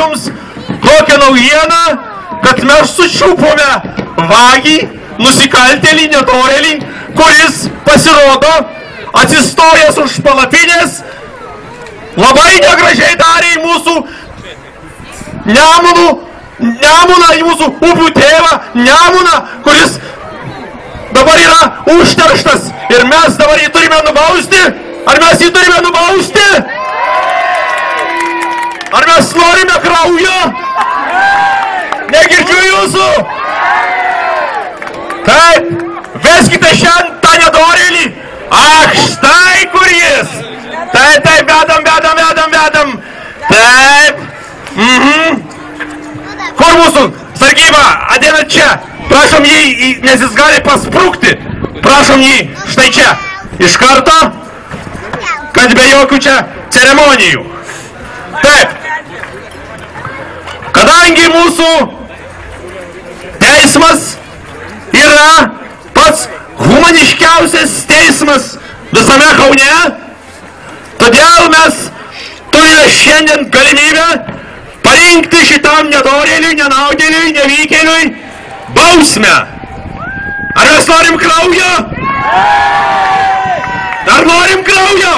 jums tokią naujieną, kad mes sučiupome vagį, nusikaltėlį, nedorėlį, kuris pasirodo atsistojęs už palapinės, labai negražiai darė į mūsų Nemuną, į mūsų upių tėvą, Nemuną, kuris dabar yra užterštas ir mes dabar jį turime nubausti. Ar mes jį turime nubausti? Ar mes norime kraujo? Negirdžiu jūsų. Taip, veskite šiandien tą nedorėlį. Ach, štai kur jis. Taip, vedam. Taip. Kur mūsų sargyba? Ateina čia. Prašom jį, nes jis gali pasprūkti. Prašom jį, štai čia. Iš karto, kad be jokių čia ceremonijų. Taip. Kadangi mūsų teismas yra pats humaniškiausias teismas visame Kaune, todėl mes turime šiandien galimybę parinkti šitam nedorėliui, nenaudėliui, nevykėliui bausmę. Ar mes norim kraujo? Ar norim kraujo?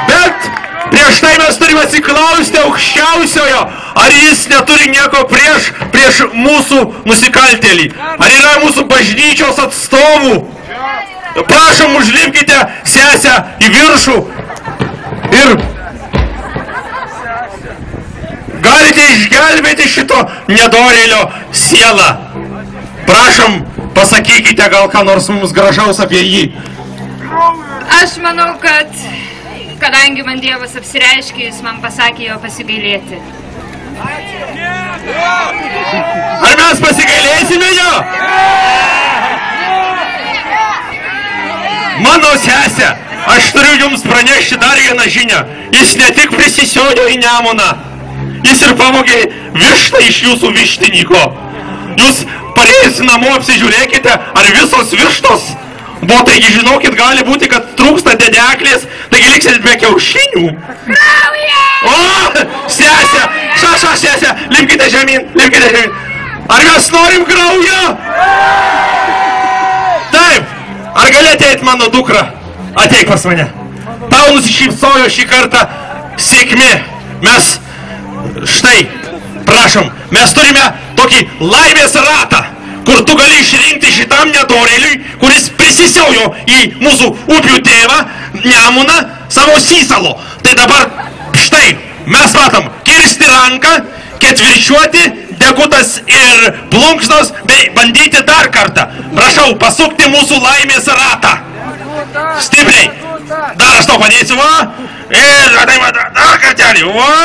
Bet prieš tai mes turime atsiklausti aukščiausiojo, ar jis neturi nieko prieš mūsų nusikaltėlį. Ar yra mūsų bažnyčios atstovų? Prašom, užlipkite sesę į viršų ir galite išgelbėti šito nedorėlio sielą. Prašom, pasakykite gal ką nors mums gražaus apie jį. Aš manau, kad kadangi man Dievas apsireiškė, jis man pasakė jo pasigailėti. Ar mes pasigailėsime jo? Mano sesė, aš turiu jums pranešti dar vieną žinią. Jis ne tik prisisiojo į Nemuną, jis ir pavogė vištą iš jūsų vištininko. Jūs parėjus namo apsižiūrėkite, ar visos vištos buvo, taigi žinokit, gali būti, kad trūksta dedeklės, taigi liksit be kiaušinių. Krauja! O, sesė, sesė, lipkite žemyn. Ar mes norim kraujo? Taip, ar gali ateit mano dukra? Ateik pas mane. Tau nusišypsojo šį kartą sėkmė. Mes, štai, prašom, mes turime tokį laimės ratą, kur tu gali išrinkti šitam nedorėliui, kuris prisisiojo į mūsų upių tėvą, Nemuną, savo sysalo. Tai dabar, štai, mes matom, kirsti ranką, ketvirčiuoti, degutas ir plunksnos, bei bandyti dar kartą. Prašau, pasukti mūsų laimės ratą. Stipriai. Dar aš tau padėsiu, va. Ir dar kartelį, va.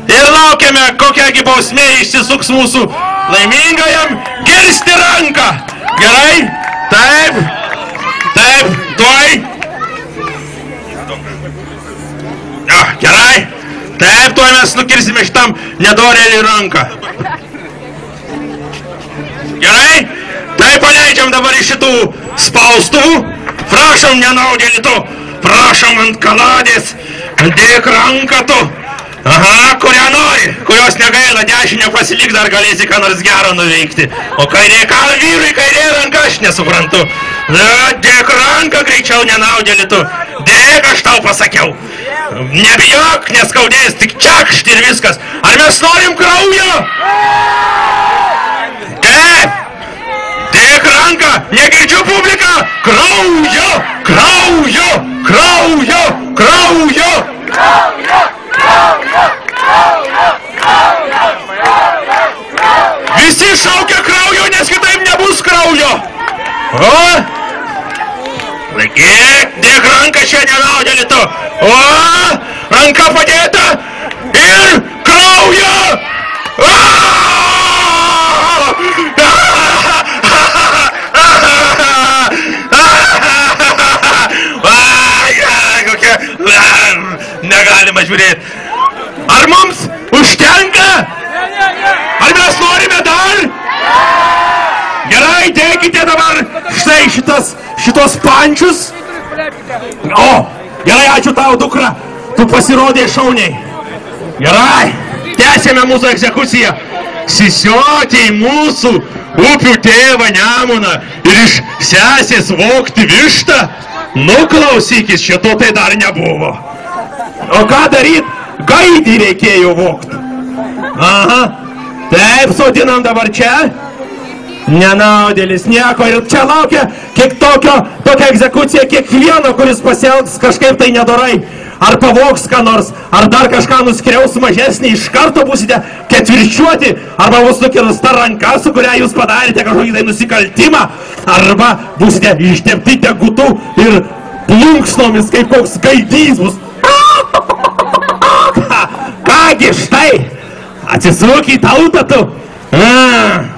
Ir laukiame, kokiagi bausmė išsisuks mūsų laimingajam. Kirsti ranką. Gerai? Taip. Tuoj. Gerai. Taip, tuoj mes nukirsime šitam nedorėlį ranką. Gerai? Taip, paleidžiam dabar iš šitų spaustuvų. Prašom, nenaudėlį tu. Prašom ant kaladės. Dėk ranką tu. Aha, kurią nori, kurios negaila, dešinę pasilik, dar galėsi ką nors gero nuveikti. O kairė, ką vyrui, kairė ranka, aš nesuprantu. Dėk ranką greičiau, nenaudėlį tu. Dėk, aš tau pasakiau. Nebijok, neskaudės, tik čiakšt ir viskas. Ar mes norim kraujo? Dėk ranką, negirdžiu publiką. Kraujo, kraujo, kraujo, kraujo. Visi šaukia kraujo, nes kitaip nebus kraujo. O? Laikyk, dėk ranką čia, nenaudėlį tu. O? Ranka padėta ir kraujo. Negalima žiūrėti. Ar mums užtenka? Ar mes norime dar? Gerai, dėkite dabar štai šitos pančius. O, gerai, ačiū tau, dukra. Tu pasirodė šauniai. Gerai, tęsėme mūsų egzekuciją. Sisioti į mūsų upių tėvą Nemuną ir iš sesės vogti vištą? Nuklausykis, šito tai dar nebuvo. O ką daryt? Gaidį reikėjo vogti. Aha, taip sodinam dabar čia. Nenaudėlis, nieko. Ir čia laukia kiek tokia egzekucija kiekvieno, kuris pasielgs kažkaip tai nedorai. Ar pavogs ką nors, ar dar kažką nuskriaus mažesnį, iš karto būsite ketvirčiuoti, arba bus nukirsta ranka, su kuria jūs padarėte kažkokį tai nusikaltimą, arba būsite ištepti degutu ir plunksnomis, kaip koks gaidys bus. Kągi, štai, atsisuk į tautą tu.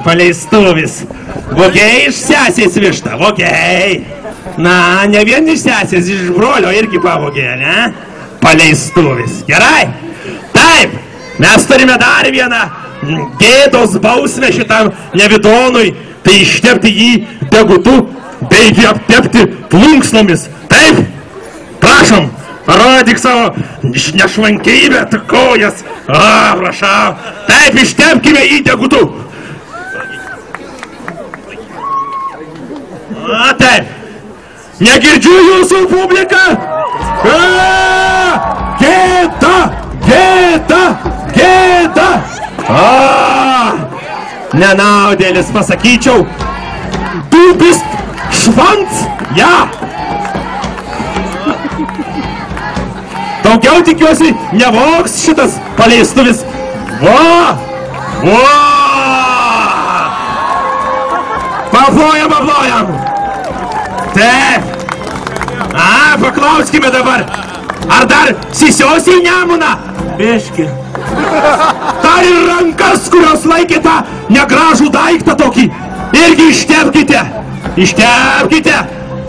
Paleistuvis. Vogėjai iš sesės vištą, vogėjai. Na, ne vien iš sesės, iš brolio irgi pavogė, ne? Paleistuvis. Gerai? Taip, mes turime dar vieną gėdos bausmę šitam nevidonui, tai ištepti jį degutu, bei jį aptepti plunksnomis. Taip? Prašom, parodyk savo nešvankybę, tu kojas. Prašau. Taip, ištepkime jį degutu. Taip. Negirdžiu jūsų publiką. Gėda, gėda, gėda. Nenaudėlis, pasakyčiau. Du bist švans, ja. Daugiau tikiuosi nevogs šitas paleistuvis. Paplojam. Taip. Paklauskime dabar. Ar dar sisiosi į Nemuną? Biški. Dar ir rankas, kurios laikė tą negražų daiktą tokį. Irgi ištepkite. Ištepkite,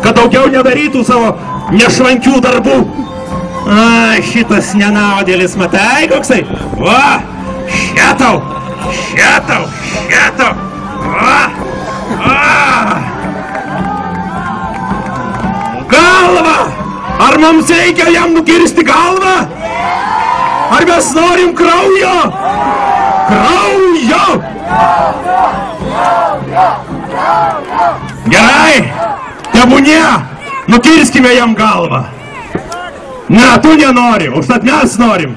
kad daugiau nedarytų savo nešvankių darbų. Šitas nenaudėlis, matai koksai? Šėtau. Galva! Ar mums reikia jam nukirsti galvą? Ar mes norim kraujo? Kraujo! Gerai, tebūnie, nukirskime jam galvą. Ne, tu nenori, užtat mes norim.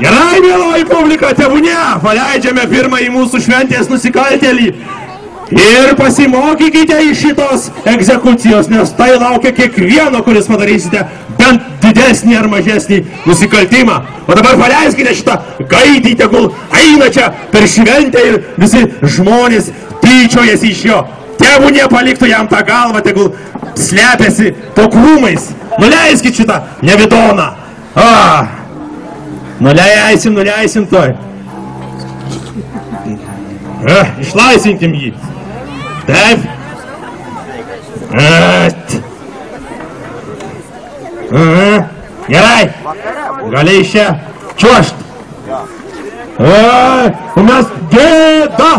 Gerai, mieloji publika, tebūnie, paleidžiame pirmąjį mūsų šventės nusikaltėlį. Ir pasimokykite iš šitos egzekucijos, nes tai laukia kiekvieno, kuris padarysite bent didesnį ar mažesnį nusikaltimą. O dabar paleiskite šitą gaidį, tegul eina čia per šventę ir visi žmonės tyčiojasi iš jo. Tebūnie paliktų jam tą galvą, tegul slepiasi po krūmais. Nuleiskit šitą nevidoną. Nuleisim toj. Išlaisvinkim jį. Taip. Gerai. Gali iš čia čiuošt. O mes gėda.